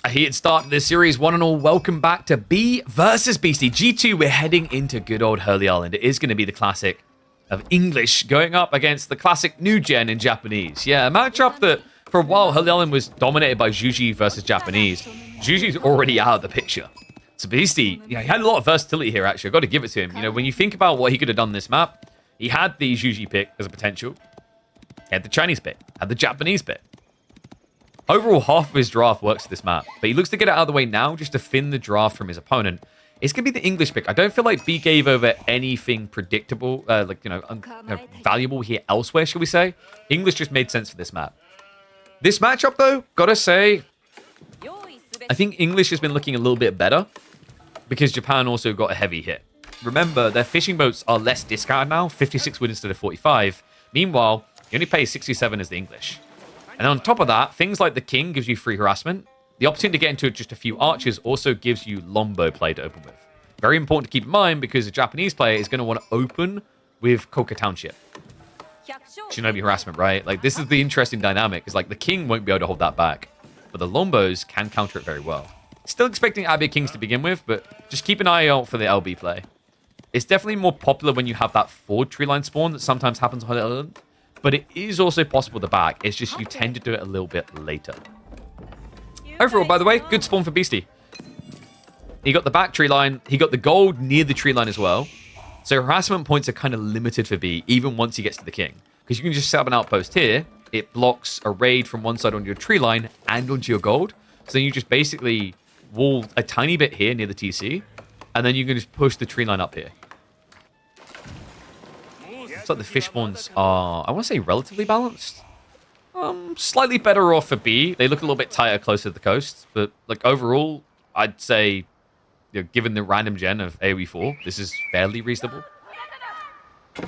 A heated start to this series, one and all. Welcome back to B versus Beastie. G2, we're heading into good old Hurley Island. It is going to be the classic of English going up against the classic new gen in Japanese. Yeah, a matchup that for a while Hurley Island was dominated by Juji versus Japanese. Juji's already out of the picture. So Beastie, he had a lot of versatility here, actually. I've got to give it to him. When you think about what he could have done this map, he had the Juji pick as a potential. He had the Chinese pick, had the Japanese pick. Overall, half of his draft works for this map, but he looks to get it out of the way now just to thin the draft from his opponent. It's going to be the English pick. I don't feel like B gave over anything predictable, valuable here elsewhere, shall we say. English just made sense for this map. This matchup, though, gotta say, I think English has been looking a little bit better because Japan also got a heavy hit. Remember, their fishing boats are less discounted now, 56 win instead of 45. Meanwhile, he only pays 67 as the English. And on top of that, things like the King gives you free harassment. The opportunity to get into just a few archers also gives you longbow play to open with. Very important to keep in mind because a Japanese player is going to want to open with Koka Township. Shinobi harassment, right? Like, this is the interesting dynamic. Is like the King won't be able to hold that back, but the longbows can counter it very well. Still expecting Abbey Kings to begin with, but just keep an eye out for the LB play. It's definitely more popular when you have that forward tree line spawn that sometimes happens on the island. But it is also possible to back. It's just you tend to do it a little bit later. Overall, by the way, good spawn for Beastie. He got the back tree line. He got the gold near the tree line as well. So harassment points are kind of limited for B, even once he gets to the King. Because you can just set up an outpost here. It blocks a raid from one side on your tree line and onto your gold. So then you just basically wall a tiny bit here near the TC. And then you can just push the tree line up here. Like the fish spawns are, I want to say, relatively balanced. Slightly better off for B. They look a little bit tighter closer to the coast, but like overall, I'd say, given the random gen of AoE4, this is fairly reasonable.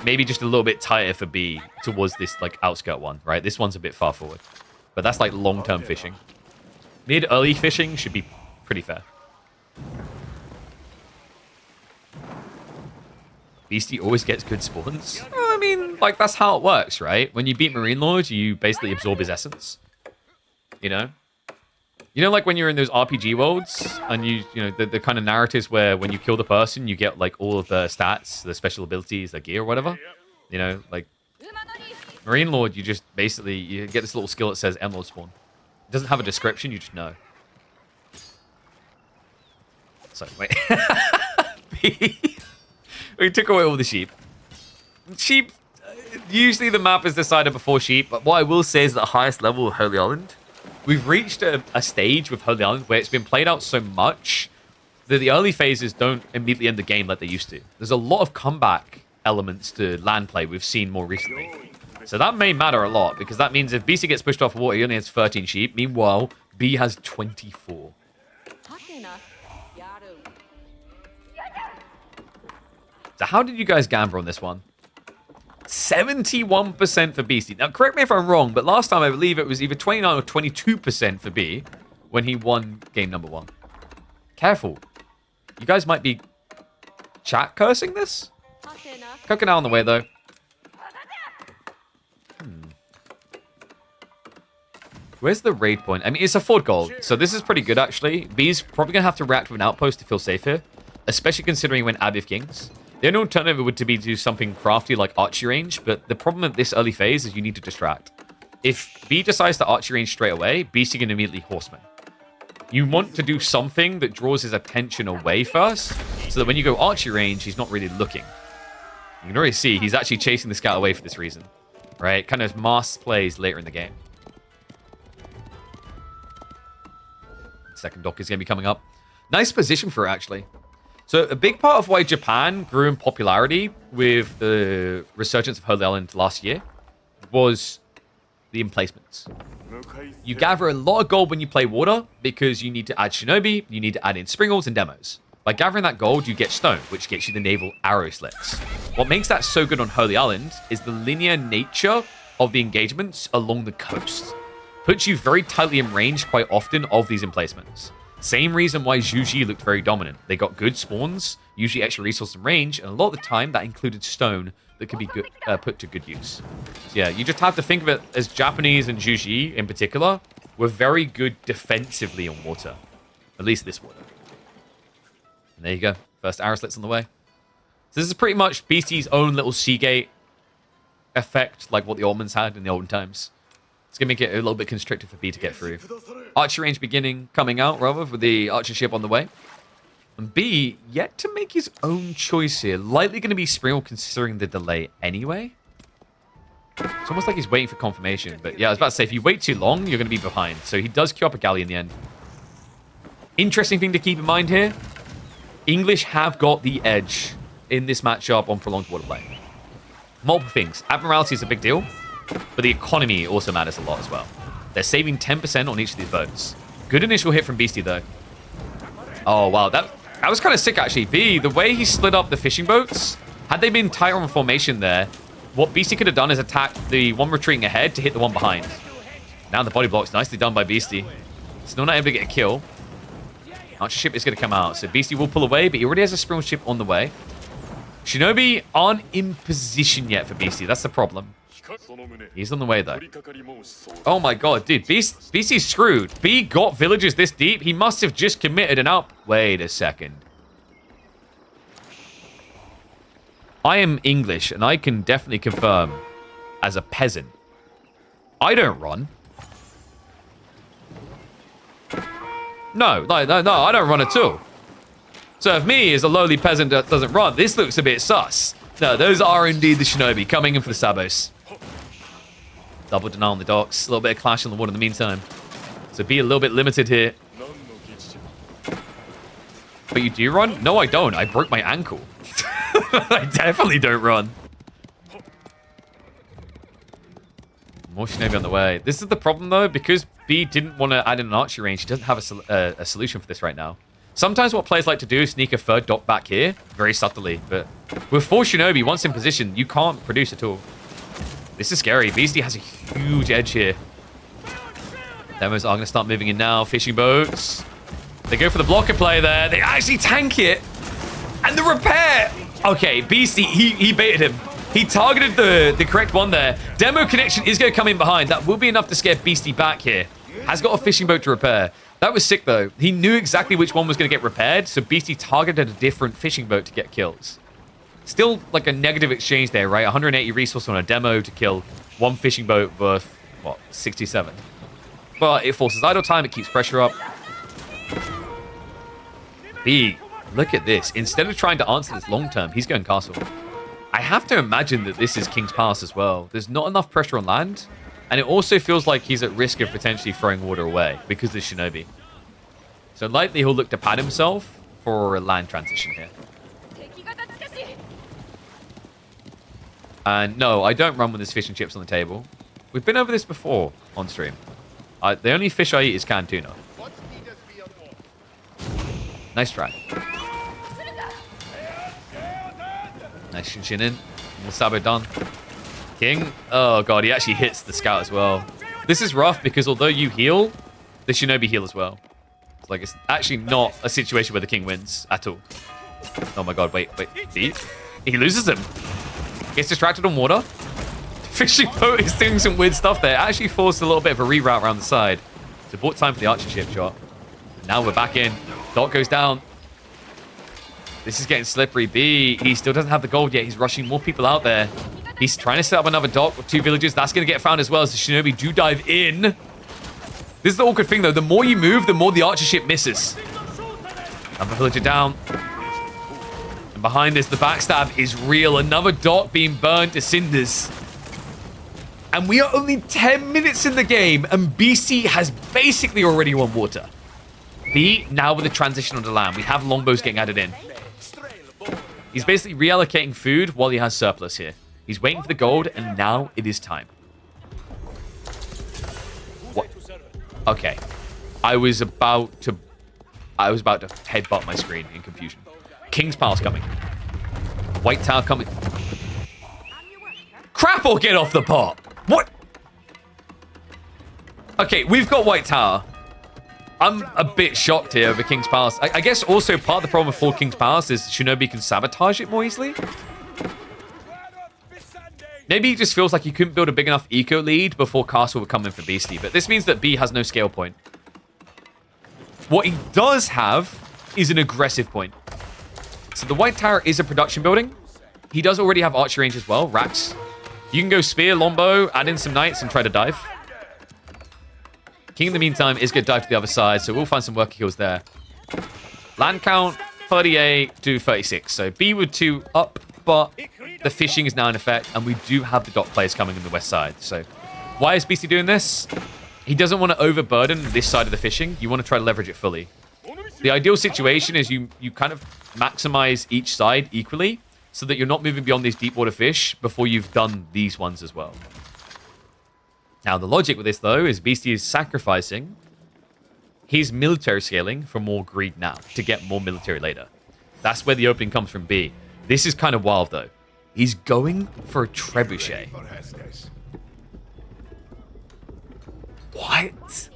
Maybe just a little bit tighter for B towards this like outskirt one, right? This one's a bit far forward, but that's like long-term fishing. Mid-early fishing should be pretty fair. Beastie always gets good spawns. I mean, like, that's how it works, right? When you beat Marine Lord, you basically absorb his essence. You know, like when you're in those RPG worlds, and the kind of narratives where when you kill the person, you get, like, all of the stats, the special abilities, the gear or whatever. Like, Marine Lord, you just basically, you get this little skill that says Emerald Spawn. It doesn't have a description, you just know. So, wait. We took away all the sheep. Sheep, usually the map is decided before sheep, but what I will say is that the highest level of Hurley Island, we've reached a stage with Hurley Island where it's been played out so much that the early phases don't immediately end the game like they used to. There's a lot of comeback elements to land play we've seen more recently. So that may matter a lot, because that means if BC gets pushed off water, he only has 13 sheep. Meanwhile, B has 24. So how did you guys gamble on this one? 71% for Beastie. Now, correct me if I'm wrong, but last time I believe it was either 29 or 22% for B when he won game number 1. Careful. You guys might be chat cursing this? Coconut on the way, though. Where's the raid point? I mean, it's a 4 gold, so this is pretty good, actually. B's probably going to have to react with an outpost to feel safe here, especially considering when Abbey Kings. The only alternative would to be to do something crafty like archery range, but the problem at this early phase is you need to distract. If B decides to archery range straight away, BC can immediately horseman. You want to do something that draws his attention away first, so that when you go archery range, he's not really looking. You can already see he's actually chasing the scout away for this reason, right? Kind of mass plays later in the game. Second dock is going to be coming up. Nice position for it, actually. So a big part of why Japan grew in popularity with the resurgence of Hurley Island last year was the emplacements. You gather a lot of gold when you play water because you need to add Shinobi, you need to add in springles and demos. By gathering that gold, you get stone, which gets you the naval arrow slits. What makes that so good on Hurley Island is the linear nature of the engagements along the coast. Puts you very tightly in range quite often of these emplacements. Same reason why Juji looked very dominant. They got good spawns, usually extra resource and range, and a lot of the time that included stone that could be good, put to good use. So yeah, you just have to think of it as Japanese and Juji in particular were very good defensively on water. At least this water. And there you go. First arrow slits on the way. So this is pretty much Beastie's own little Seagate effect, like what the Almonds had in the olden times. It's going to make it a little bit constricted for B to get through. Archer range coming out, rather, with the archer ship on the way. And B, yet to make his own choice here. Likely going to be Springall considering the delay anyway. It's almost like he's waiting for confirmation. But yeah, I was about to say, if you wait too long, you're going to be behind. So he does queue up a galley in the end. Interesting thing to keep in mind here. English have got the edge in this matchup on prolonged water play. Multiple things. Admiralty is a big deal, but the economy also matters a lot as well. They're saving 10% on each of these boats. Good initial hit from Beastie, though. Oh, wow. That was kind of sick, actually. B, the way he split up the fishing boats, had they been tighter on formation there, what Beastie could have done is attack the one retreating ahead to hit the one behind. Now the body block's nicely done by Beastie. Still not able to get a kill. Archer ship is going to come out, so Beastie will pull away, but he already has a Springall ship on the way. Shinobi aren't in position yet for Beastie. That's the problem. He's on the way, though. Oh, my God. Dude, Beastie's screwed. B got villagers this deep. He must have just committed an up. Wait a second. I am English, and I can definitely confirm, as a peasant, I don't run. No, I don't run at all. So if me, as a lowly peasant, doesn't run, this looks a bit sus. No, those are indeed the Shinobi coming in for the Sabos. Double denial on the docks. A little bit of clash on the water in the meantime. So be a little bit limited here. But you do run? No, I don't. I broke my ankle. I definitely don't run. More Shinobi on the way. This is the problem, though, because B didn't want to add in an archery range. He doesn't have a solution for this right now. Sometimes what players like to do is sneak a third dock back here, very subtly. But with 4 Shinobi, once in position, you can't produce at all. This is scary. Beastie has a huge edge here. Demos are going to start moving in now. Fishing boats. They go for the blocker play there. They actually tank it. And the repair. Okay, Beastie, he baited him. He targeted the correct one there. Demo connection is going to come in behind. That will be enough to scare Beastie back here. Has got a fishing boat to repair. That was sick, though. He knew exactly which one was going to get repaired, so Beastie targeted a different fishing boat to get kills. Still, like, a negative exchange there, right? 180 resource on a demo to kill one fishing boat worth, what, 67. But it forces idle time. It keeps pressure up. B, look at this. Instead of trying to answer this long term, he's going castle. I have to imagine that this is King's Pass as well. There's not enough pressure on land. And it also feels like he's at risk of potentially throwing water away because of the Shinobi. So likely he'll look to pad himself for a land transition here. And no, I don't run when there's fish and chips on the table. We've been over this before on stream. The only fish I eat is canned tuna. Nice try. Nice shin in. Sabo done. King. Oh, God. He actually hits the scout as well. This is rough because although you heal, the Shinobi heal as well. It's like it's actually not a situation where the king wins at all. Oh, my God. Wait. He loses him. Gets distracted on water. Fishing boat is doing some weird stuff there. Actually forced a little bit of a reroute around the side. So bought time for the archer ship shot. Now we're back in. Dock goes down. This is getting slippery. B, he still doesn't have the gold yet. He's rushing more people out there. He's trying to set up another dock with 2 villages. That's going to get found as well as the Shinobi do dive in. This is the awkward thing, though. The more you move, the more the archer ship misses. Another villager down. And behind this, the backstab is real. Another dock being burned to cinders. And we are only 10 minutes in the game, and BC has basically already won water. B, now with the transition onto land, we have longbows getting added in. He's basically reallocating food while he has surplus here. He's waiting for the gold, and now it is time. What? Okay. I was about to headbutt my screen in confusion. King's Palace coming. White Tower coming. Crap or get off the pot! What? Okay, we've got White Tower. I'm a bit shocked here over King's Palace. I guess also part of the problem with full King's Palace is Shinobi can sabotage it more easily. Maybe it just feels like you couldn't build a big enough eco lead before Castle would come in for Beastie. But this means that B has no scale point. What he does have is an aggressive point. So the White Tower is a production building. He does already have archery range as well, racks. You can go spear, longbow, add in some knights, and try to dive. King, in the meantime, is going to dive to the other side, so we'll find some worker kills there. Land count, 38 to 36. So B with 2 up, but the fishing is now in effect, and we do have the dock players coming on the west side. So why is BC doing this? He doesn't want to overburden this side of the fishing. You want to try to leverage it fully. The ideal situation is you kind of maximize each side equally so that you're not moving beyond these deep water fish before you've done these ones as well. Now, the logic with this, though, is Beastie is sacrificing his military scaling for more greed now to get more military later. That's where the opening comes from B. This is kind of wild, though. He's going for a trebuchet. What?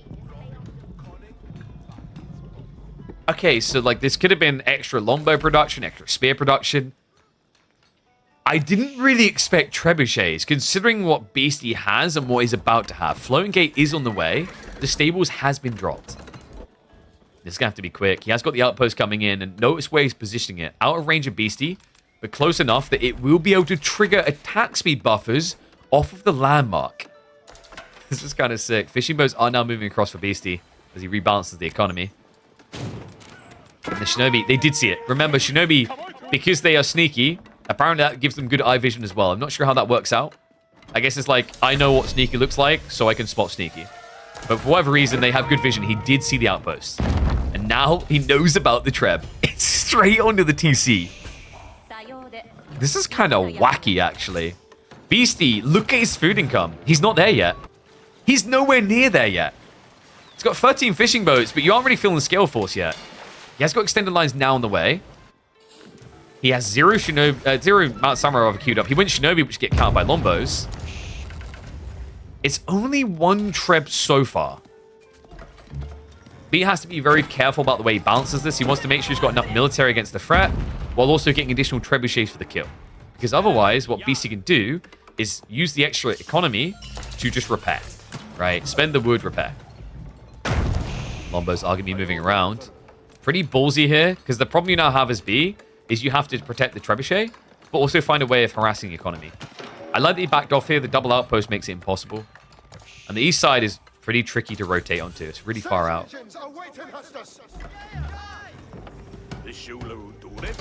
Okay, so like this could have been extra longbow production, extra spear production. I didn't really expect trebuchets, considering what Beastie has and what he's about to have. Floating gate is on the way. The stables has been dropped. This is going to have to be quick. He has got the outpost coming in, and notice where he's positioning it. Out of range of Beastie, but close enough that it will be able to trigger attack speed buffers off of the landmark. This is kind of sick. Fishing boats are now moving across for Beastie as he rebalances the economy. And the Shinobi, they did see it. Remember, Shinobi, because they are sneaky, apparently that gives them good eye vision as well. I'm not sure how that works out. I guess it's like, I know what sneaky looks like, so I can spot sneaky. But for whatever reason, they have good vision. He did see the outpost. And now he knows about the treb. It's straight onto the TC. This is kind of wacky, actually. Beastie, look at his food income. He's not there yet. He's nowhere near there yet. He's got 13 fishing boats, but you aren't really feeling the scale force yet. He has got extended lines now on the way. He has zero Mount Samurai queued up. He went Shinobi, which get counted by Lombos. It's only one treb so far. B has to be very careful about the way he balances this. He wants to make sure he's got enough military against the threat, while also getting additional trebuchets for the kill. Because otherwise, what BC can do is use the extra economy to just repair. Right? Spend the wood, repair. Lombos are going to be moving around. Pretty ballsy here, because the problem you now have as B is you have to protect the trebuchet, but also find a way of harassing the economy. I like that he backed off here. The double outpost makes it impossible. And the east side is pretty tricky to rotate onto. It's really far out.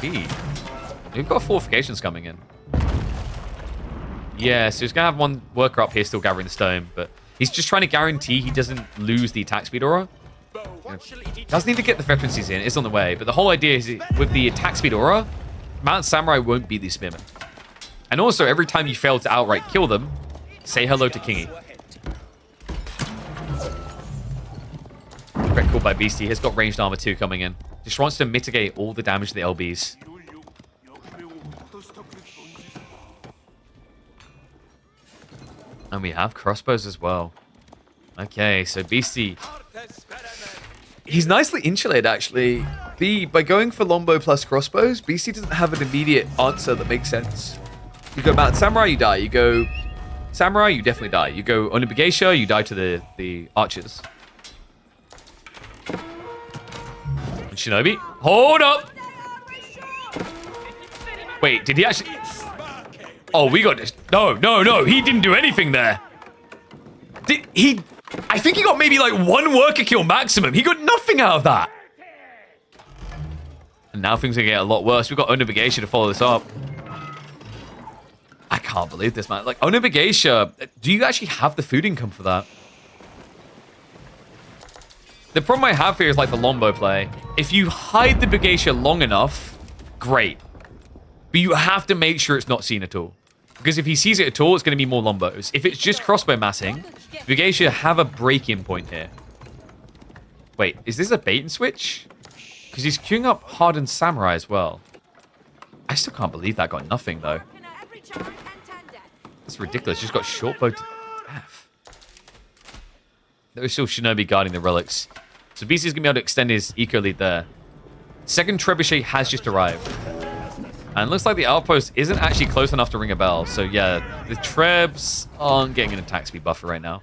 B. We've got fortifications coming in. Yeah, so he's going to have one worker up here still gathering the stone, but he's just trying to guarantee he doesn't lose the attack speed aura. Does need to get the veterancies in. It's on the way. But the whole idea is with the attack speed aura, Mount Samurai won't beat these spearmen. And also, every time you fail to outright kill them, say hello to Kingy. Great call by Beastie. He's got ranged armor too coming in. Just wants to mitigate all the damage to the LBs. And we have crossbows as well. Okay, so Beastie... He's nicely insulated, actually. By going for longbow plus crossbows, Beastie doesn't have an immediate answer that makes sense. You go Mount Samurai, you die. You go Samurai, you definitely die. You go Onibugeisha, you die to the archers. And Shinobi, hold up! Wait, did he actually... Oh, we got this. No, he didn't do anything there. Did he... I think he got maybe like one worker kill maximum. He got nothing out of that. And now things are going to get a lot worse. We've got Onibugeisha to follow this up. I can't believe this, man. Like, Onibugeisha, do you actually have the food income for that? The problem I have here is like the longbow play. If you hide the Bugeisha long enough, great. But you have to make sure it's not seen at all. Because if he sees it at all, it's going to be more lombos. If it's just crossbow massing, Bugeisha have a break-in point here. Wait, is this a bait and switch? Because he's queuing up hardened samurai as well. I still can't believe that got nothing, though. That's ridiculous. Just got short bow to death. There was still Shinobi guarding the relics. So BC is going to be able to extend his eco lead there. Second trebuchet has just arrived. And it looks like the outpost isn't actually close enough to ring a bell. So yeah, the trebs aren't getting an attack speed buffer right now.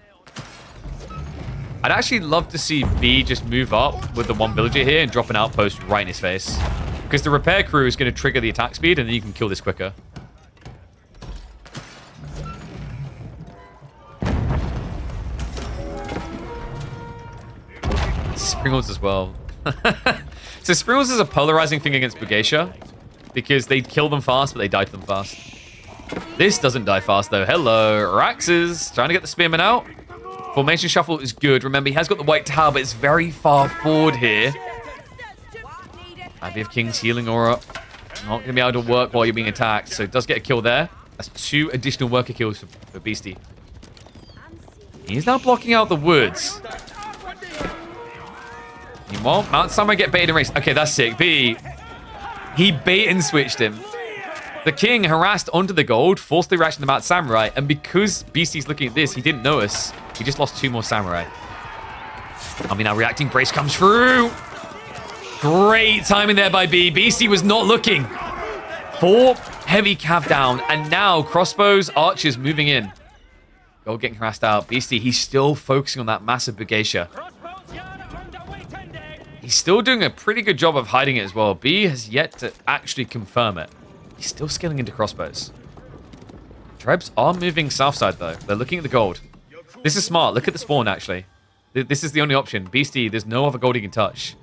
I'd actually love to see B just move up with the one villager here and drop an outpost right in his face. Because the repair crew is going to trigger the attack speed, and then you can kill this quicker. Springles as well. So Springles is a polarizing thing against Bugatia, because they kill them fast, but they die to them fast. This doesn't die fast, though. Hello, Raxes. Trying to get the spearman out. Formation shuffle is good. Remember, he has got the white tower, but it's very far forward here. Abbey of King's healing aura. Not going to be able to work while you're being attacked, so it does get a kill there. That's 2 additional worker kills for Beastie. He's now blocking out the woods. Meanwhile, Mount Samurai get baited and raced. Okay, that's sick. B, he bait and switched him. The king harassed onto the gold, forced the reaction to Mount Samurai, and because Beastie's looking at this, he didn't notice. He just lost 2 more samurai. I mean, now reacting brace comes through. Great timing there by B. Beastie was not looking. 4 heavy cav down, and now crossbows, archers moving in. Gold getting harassed out. Beastie, he's still focusing on that massive Bugatia. He's still doing a pretty good job of hiding it as well. B has yet to actually confirm it. He's still scaling into crossbows. Trebs are moving south side, though. They're looking at the gold. This is smart. Look at the spawn, actually. This is the only option. Beastie, there's no other gold he can touch.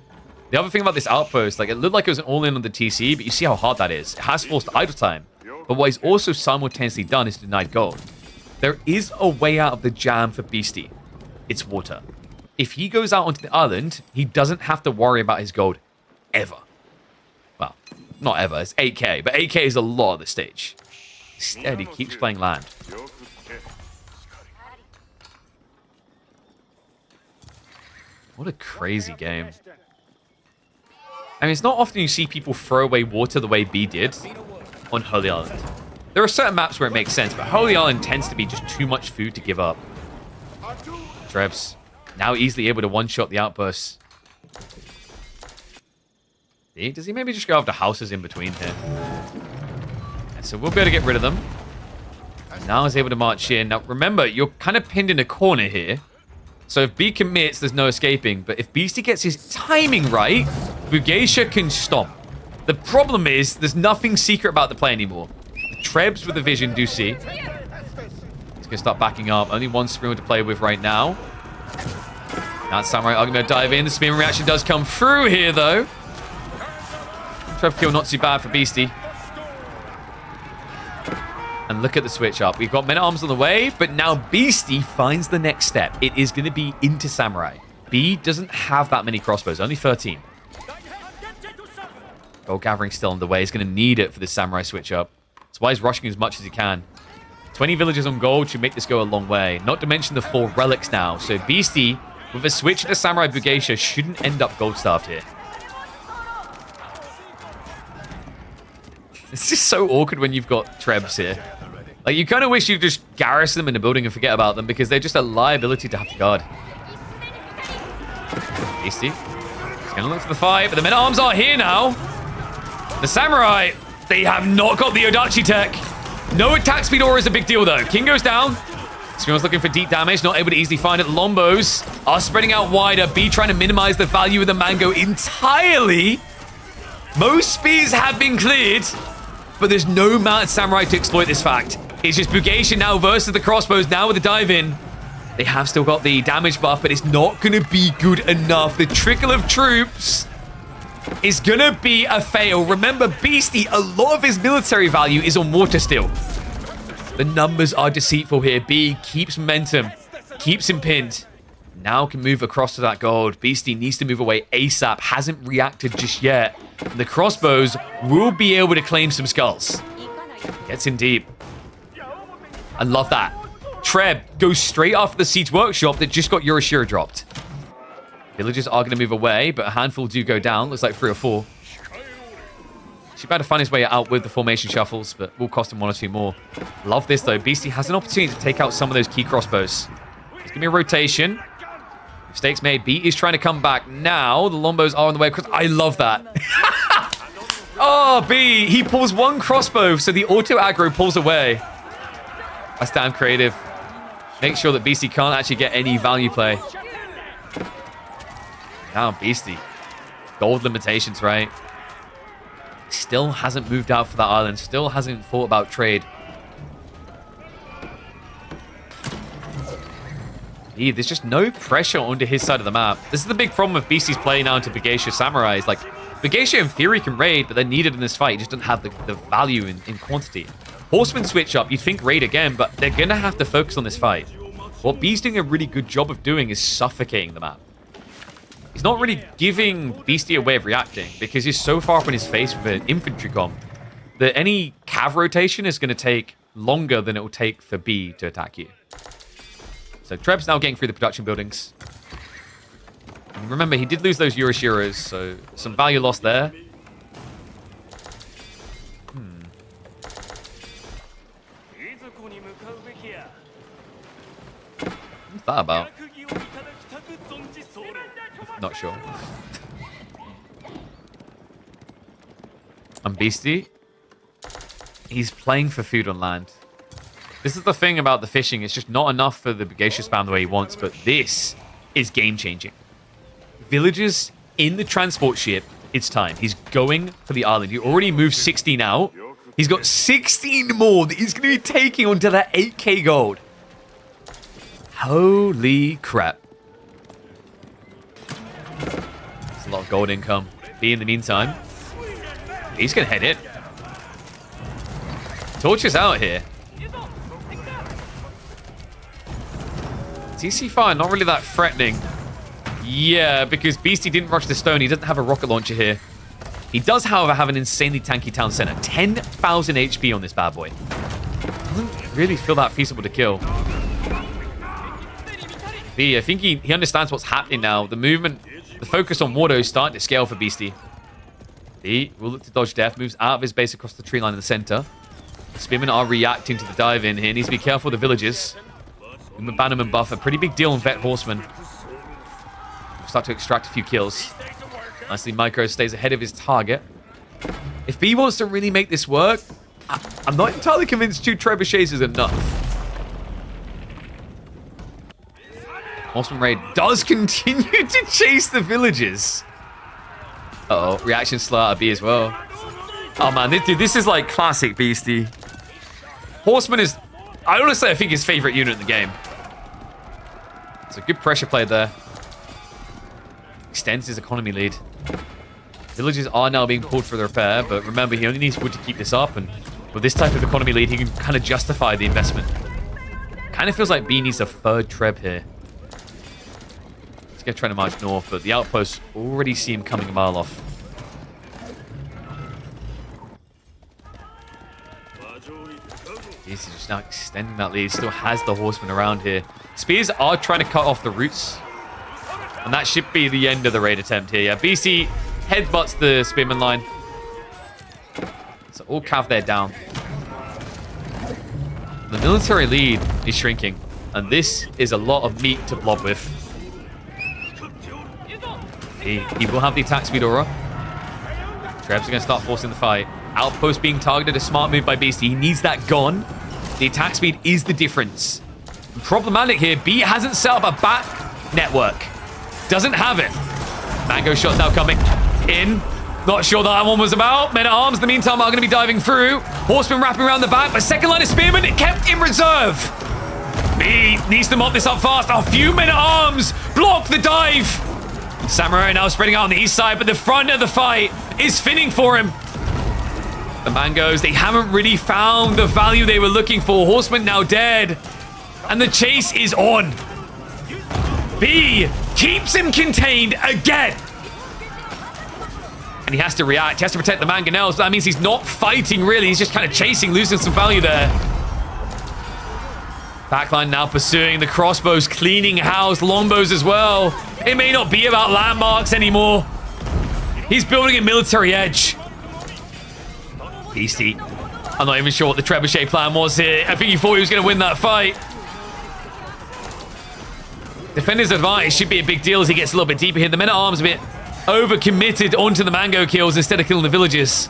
The other thing about this outpost, like, it looked like it was an all-in on the TC, but you see how hard that is. It has forced idle time. But what he's also simultaneously done is denied gold. There is a way out of the jam for Beastie. It's water. If he goes out onto the island, he doesn't have to worry about his gold ever. Well, not ever. It's 8k, but 8k is a lot at this stage. Instead, he keeps playing land. What a crazy game. I mean, it's not often you see people throw away water the way B did on Holy Island. There are certain maps where it makes sense, but Holy Island tends to be just too much food to give up. Trebs now easily able to one-shot the outbursts. Does he maybe just go after houses in between here? And so we'll be able to get rid of them. And now he's able to march in. Now, remember, you're kind of pinned in a corner here. So if B commits, there's no escaping. But if Beastie gets his timing right, Bugatia can stomp. The problem is, there's nothing secret about the play anymore. The Trebs with the vision do see. He's going to start backing up. Only one Spearman to play with right now. Now Samurai are going to dive in. The Spearman reaction does come through here, though. Treb kill not too bad for Beastie. And look at the switch up. We've got men-at-arms on the way, but now Beastie finds the next step. It is going to be into Samurai. B doesn't have that many crossbows, only 13. Gold gathering still on the way. He's going to need it for this Samurai switch up. That's why he's rushing as much as he can. 20 villagers on gold should make this go a long way. Not to mention the 4 relics now. So Beastie, with a switch to Samurai Bugatia, shouldn't end up gold-starved here. It's just so awkward when you've got Trebs here. Like, you kind of wish you'd just garrison them in the building and forget about them because they're just a liability to have to guard. Beastie. He's going to look for the fight, but the men-at-arms are here now. The Samurai, they have not got the Odachi tech. No attack speed aura is a big deal, though. King goes down. Spion's looking for deep damage, not able to easily find it. The Lombos are spreading out wider. B trying to minimize the value of the Mango entirely. Most spears have been cleared, but there's no mounted Samurai to exploit this fact. It's just Bugatia now versus the crossbows, now with the dive in. They have still got the damage buff, but it's not going to be good enough. The trickle of troops is going to be a fail. Remember, Beastie, a lot of his military value is on water still. The numbers are deceitful here. B keeps momentum, keeps him pinned. Now can move across to that gold. Beastie needs to move away ASAP. Hasn't reacted just yet. And the crossbows will be able to claim some skulls. Gets in deep. I love that. Treb goes straight after the Siege Workshop that just got Yorishiro dropped. Villagers are going to move away, but a handful do go down. Looks like 3 or 4. Should be able to find his way out with the formation shuffles, but will cost him 1 or 2 more. Love this, though. Beastie has an opportunity to take out some of those key crossbows. There's going to be a rotation. Mistakes made. B is trying to come back now. The Lombos are on the way. I love that. Oh, B. He pulls 1 crossbow, so the auto aggro pulls away. That's damn creative. Make sure that Beastie can't actually get any value play. Now Beastie. Gold limitations, right? Still hasn't moved out for that island. Still hasn't thought about trade. There's just no pressure onto his side of the map. This is the big problem with Beastie's play now into Begacia Samurais. Like, Begacia in theory can raid, but they're needed in this fight. He just doesn't have the value in quantity. Horsemen switch up. You'd think raid again, but they're going to have to focus on this fight. What B's doing a really good job of doing is suffocating the map. He's not really giving Beastie a way of reacting because he's so far up in his face with an infantry comp that any cav rotation is going to take longer than it will take for B to attack you. So Treb's now getting through the production buildings. And remember, he did lose those Euroshiros, so some value lost there. What's that about? Not sure. And Beastie, he's playing for food on land. This is the thing about the fishing. It's just not enough for the Begacia spam the way he wants, but this is game-changing. Villagers in the transport ship, it's time. He's going for the island. He already moved 16 out. He's got 16 more that he's going to be taking onto that 8k gold. Holy crap. That's a lot of gold income. B in the meantime. He's going to head it. Torch is out here. TC fire, not really that threatening. Yeah, because Beastie didn't rush the stone. He doesn't have a rocket launcher here. He does, however, have an insanely tanky town center. 10,000 HP on this bad boy. Doesn't really feel that feasible to kill. B, I think he understands what's happening now. The movement, the focus on water is starting to scale for Beastie. B will look to dodge death, moves out of his base across the tree line in the center. Spearmen are reacting to the dive in here. Needs to be careful of the villagers. Bannerman buff, a pretty big deal on Vet Horseman. Start to extract a few kills. Nicely, Micro stays ahead of his target. If B wants to really make this work, I'm not entirely convinced 2 trebuchets is enough. Horseman Raid does continue to chase the villagers. Uh-oh, reaction slow out of B as well. Oh man, dude, this is like classic Beastie. Horseman is, I honestly, I think his favorite unit in the game. It's a good pressure play there. Extends his economy lead. Villages are now being pulled for the repair, but remember, he only needs wood to keep this up, and with this type of economy lead, he can kind of justify the investment. Kind of feels like B needs a 3rd Treb here. Let's get trying to march north, but the outposts already see him coming a mile off. He's just now extending that lead. Still has the horsemen around here. Spears are trying to cut off the routes. And that should be the end of the raid attempt here. Yeah, BC headbutts the spearman line. So all cav there down. The military lead is shrinking. And this is a lot of meat to blob with. He will have the attack speed aura. Trebs are going to start forcing the fight. Outpost being targeted, a smart move by Beastie. He needs that gone. The attack speed is the difference. Problematic here, B hasn't set up a back network. Doesn't have it. Mango shot now coming in. Not sure that one was about. Men at arms, in the meantime, are going to be diving through. Horsemen wrapping around the back, but second line of spearmen kept in reserve. B needs to mop this up fast. A few men at arms block the dive. Samurai now spreading out on the east side, but the front of the fight is thinning for him. The Mangos, they haven't really found the value they were looking for. Horseman now dead. And the chase is on. B keeps him contained again. And he has to react. He has to protect the Mangonels. That means he's not fighting, really. He's just kind of chasing, losing some value there. Backline now pursuing the crossbows, cleaning house, longbows as well. It may not be about landmarks anymore. He's building a military edge. Beastie. I'm not even sure what the trebuchet plan was here. I think he thought he was going to win that fight. Defender's advantage should be a big deal as he gets a little bit deeper here. The men-at-arms a bit over-committed onto the Mango kills instead of killing the villagers.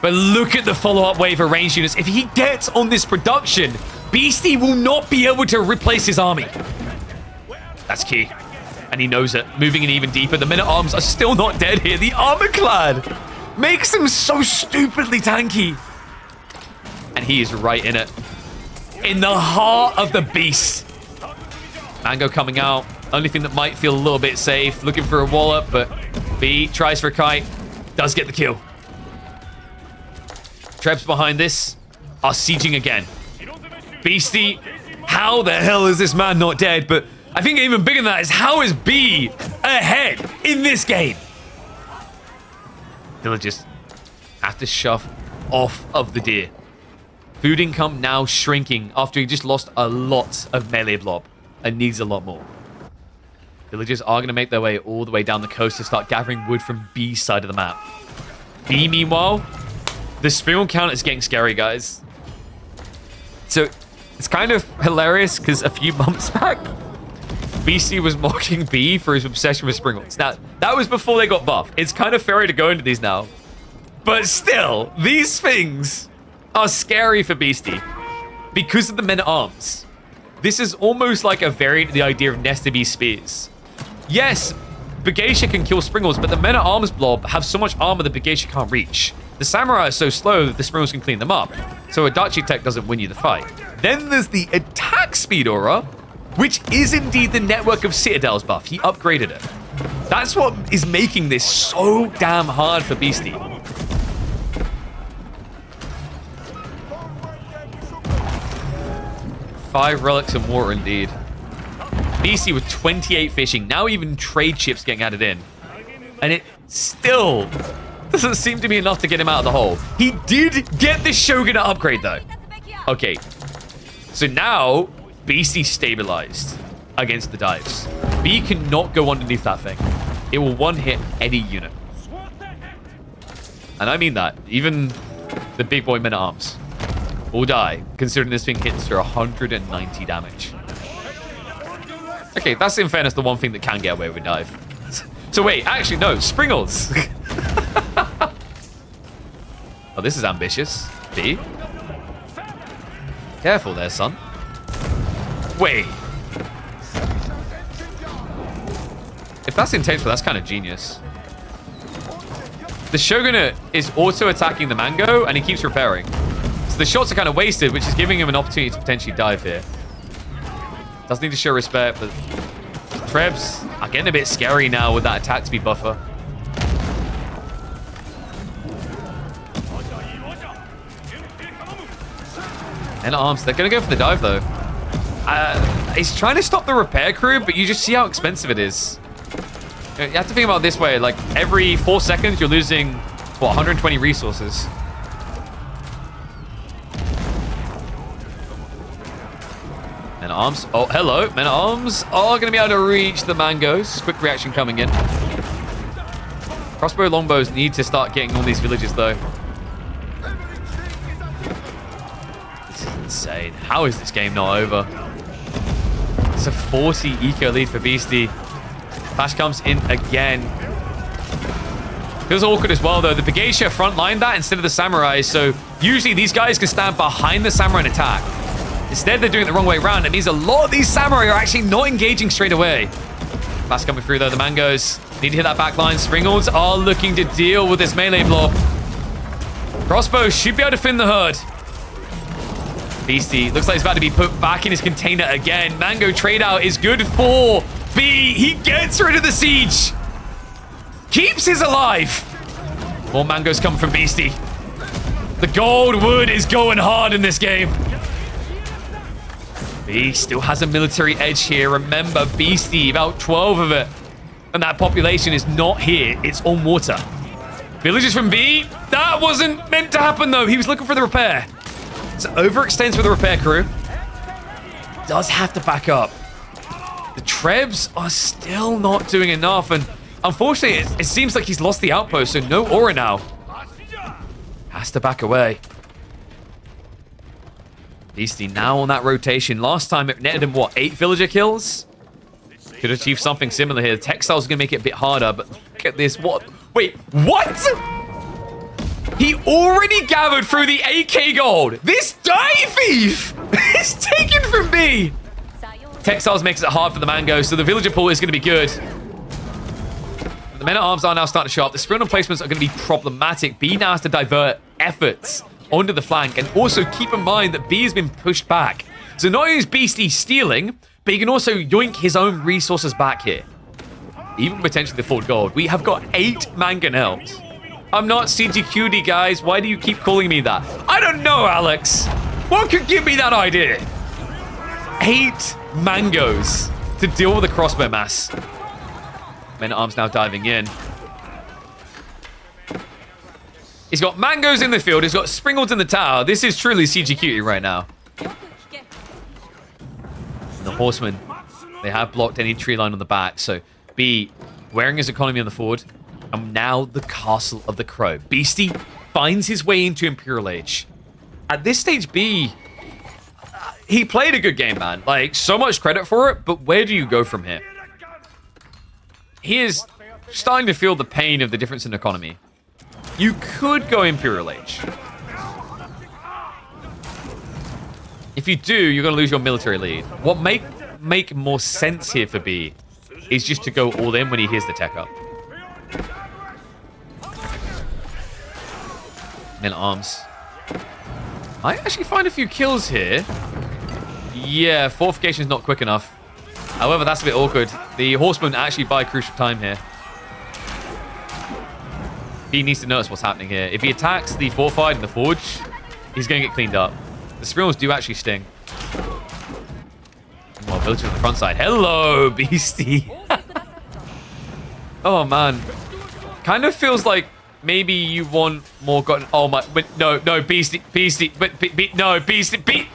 But look at the follow-up wave of ranged units. If he gets on this production, Beastie will not be able to replace his army. That's key. And he knows it. Moving in even deeper. The men-at-arms are still not dead here. The armor-clad makes them so stupidly tanky. And he is right in it. In the heart of the beast. Mango coming out. Only thing that might feel a little bit safe. Looking for a wallop, but B tries for a kite. Does get the kill. Trebs behind this are sieging again. Beastie, how the hell is this man not dead? But I think even bigger than that is how is B ahead in this game? Villagers have to shove off of the deer. Food income now shrinking after he just lost a lot of melee blob and needs a lot more. Villagers are going to make their way all the way down the coast to start gathering wood from B's side of the map. B, meanwhile, the spiral count is getting scary, guys. So it's kind of hilarious because a few months back, BC was mocking B for his obsession with Springles. Now, that was before they got buffed. It's kind of fairy to go into these now. But still, these things are scary for Beastie because of the men-at-arms. This is almost like a variant of the idea of Nesta B spears. Yes, Begacia can kill Springles, but the men-at-arms blob have so much armor that Begacia can't reach. The samurai are so slow that the Springles can clean them up. So Adachi tech doesn't win you the fight. Then there's the attack speed aura, which is indeed the network of Citadel's buff. He upgraded it. That's what is making this so damn hard for Beastie. Five relics and water indeed. Beastie with 28 fishing. Now even trade ships getting added in. And it still doesn't seem to be enough to get him out of the hole. He did get the Shogunate upgrade though. Okay. So now Beastie stabilized against the dives. B cannot go underneath that thing. It will one-hit any unit. And I mean that. Even the big boy men-at-arms will die, considering this thing hits for 190 damage. Okay, that's in fairness the one thing that can get away with dive. So wait, actually no, Springles. Oh, this is ambitious. B. Careful there, son. Wait. If that's intentional, that's kind of genius. The Shogunate is auto-attacking the Mango, and he keeps repairing. So the shots are kind of wasted, which is giving him an opportunity to potentially dive here. Does need to show respect, but Trebs are getting a bit scary now with that attack speed buffer. And arms, they're going to go for the dive though. He's trying to stop the repair crew, but you just see how expensive it is. You have to think about it this way, like every 4 seconds you're losing, what, 120 resources. Men-at-arms, oh, hello. Men-at-arms are going to be able to reach the Mangoes. Quick reaction coming in. Crossbow longbows need to start getting on these villages though. This is insane. How is this game not over? It's a 40 eco lead for Beastie. Flash comes in again. Feels awkward as well, though. The Begacia frontlined that instead of the Samurai, so usually these guys can stand behind the Samurai and attack. Instead, they're doing it the wrong way around. It means a lot of these Samurai are actually not engaging straight away. Flash coming through, though. The Mangoes need to hit that back line. Springles are looking to deal with this melee blob. Crossbow should be able to fin the herd. Beastie looks like he's about to be put back in his container again. Mango trade out is good for B. He gets rid of the siege. Keeps his alive. More Mangoes come from Beastie. The gold wood is going hard in this game. B still has a military edge here. Remember, Beastie, about 12 of it. And that population is not here. It's on water. Villagers from B. That wasn't meant to happen, though. He was looking for the repair. So overextends with the repair crew. Does have to back up. The Trebs are still not doing enough. And unfortunately, it seems like he's lost the outpost. So no aura now. Has to back away. Beastie now on that rotation. Last time it netted him, what, 8 villager kills? Could achieve something similar here. The textiles are going to make it a bit harder, but look at this. What? Wait, what? He already gathered through the 8k gold. This die thief is taken from me. Textiles makes it hard for the Mango, so the villager pool is going to be good. The men-at-arms are now starting to show up. The sprint placements are going to be problematic. B now has to divert efforts onto the flank, and also keep in mind that B has been pushed back. So not only is Beastie stealing, but he can also yoink his own resources back here. Even potentially the full gold. We have got 8 mangonels. I'm not CGQD, guys. Why do you keep calling me that? I don't know, Alex. What could give me that idea? 8 mangoes to deal with the crossbow mass. Men-at-arms now diving in. He's got mangoes in the field. He's got springalds in the tower. This is truly CGQD right now. And the horsemen, they have blocked any tree line on the back. So B wearing his economy on the forward. And now the Castle of the Crow. Beastie finds his way into Imperial Age. At this stage, B, he played a good game, man. Like, so much credit for it, but where do you go from here? He is starting to feel the pain of the difference in economy. You could go Imperial Age. If you do, you're going to lose your military lead. What make more sense here for B is just to go all in when he hears the tech up. Men-at-arms. I actually find a few kills here. Yeah, fortification is not quick enough. However, that's a bit awkward. The horsemen actually buy crucial time here. He needs to notice what's happening here. If he attacks the fortified and the forge, he's going to get cleaned up. The springalds do actually sting. Well, villager on the front side. Hello, Beastie. Oh, man. Kind of feels like maybe you want more gotten. Oh, my. But no, Beastie. But, no, Beastie.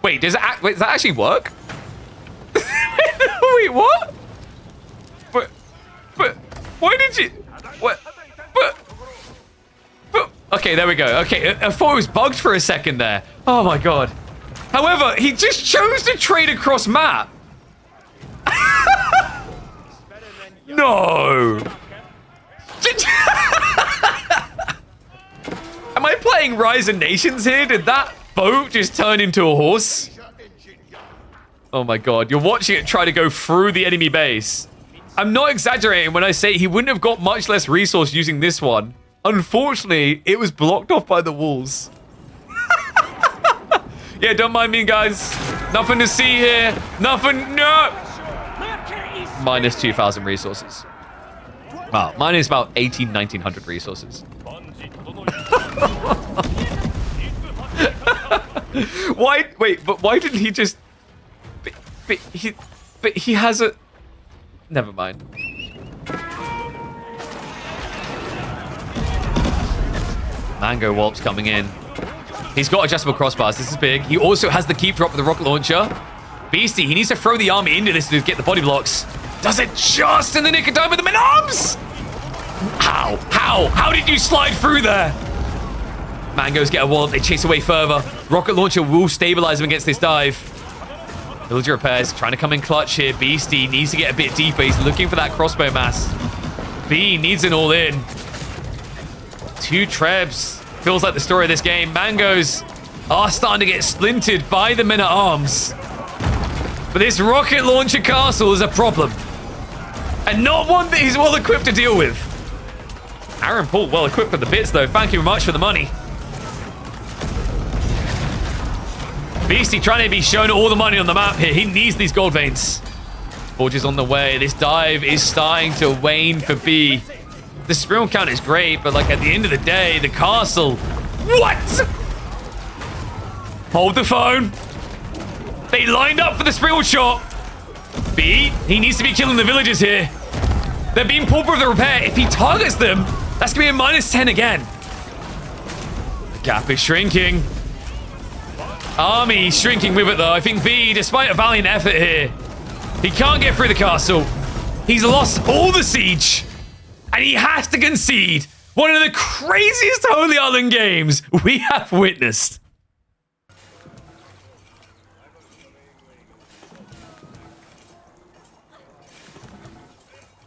Wait, does that actually work? Wait, what? But why did you? What? But okay, there we go. Okay, I thought it was bugged for a second there. Oh my god. However, he just chose to trade across map. No. Am I playing Rise of Nations here? Did that boat just turn into a horse? Oh my god, you're watching it try to go through the enemy base. I'm not exaggerating when I say he wouldn't have got much less resource using this one. Unfortunately, it was blocked off by the walls. Yeah, don't mind me, guys. Nothing to see here. Nothing, no! Minus 2,000 resources. Wow, mine is about 1,900 resources. Why? Wait, but why didn't he just? But he has a. Never mind. Mango Walp's coming in. He's got adjustable crossbars. This is big. He also has the keep drop with the rocket launcher. Beastie, he needs to throw the army into this to get the body blocks. Does it just in the nick of time with the men-at-arms? How? How did you slide through there? Mangoes get a wallop. They chase away further. Rocket launcher will stabilize him against this dive. Villager repairs, trying to come in clutch here. Beastie needs to get a bit deeper. He's looking for that crossbow mass. B needs an all-in. 2 trebs. Feels like the story of this game. Mangoes are starting to get splintered by the men-at-arms. But this rocket launcher castle is a problem. And not one that he's well equipped to deal with. Aaron Paul well equipped for the bits though. Thank you very much for the money. Beastie trying to be shown all the money on the map here. He needs these gold veins. Forge is on the way. This dive is starting to wane for B. The sprint count is great, but like at the end of the day, the castle. What? Hold the phone. They lined up for the sprint shot. B, he needs to be killing the villagers here. They're being pulled for the repair. If he targets them, that's going to be a -10 again. The gap is shrinking. Army shrinking with it, though. I think B, despite a valiant effort here, he can't get through the castle. He's lost all the siege, and he has to concede one of the craziest Holy Island games we have witnessed.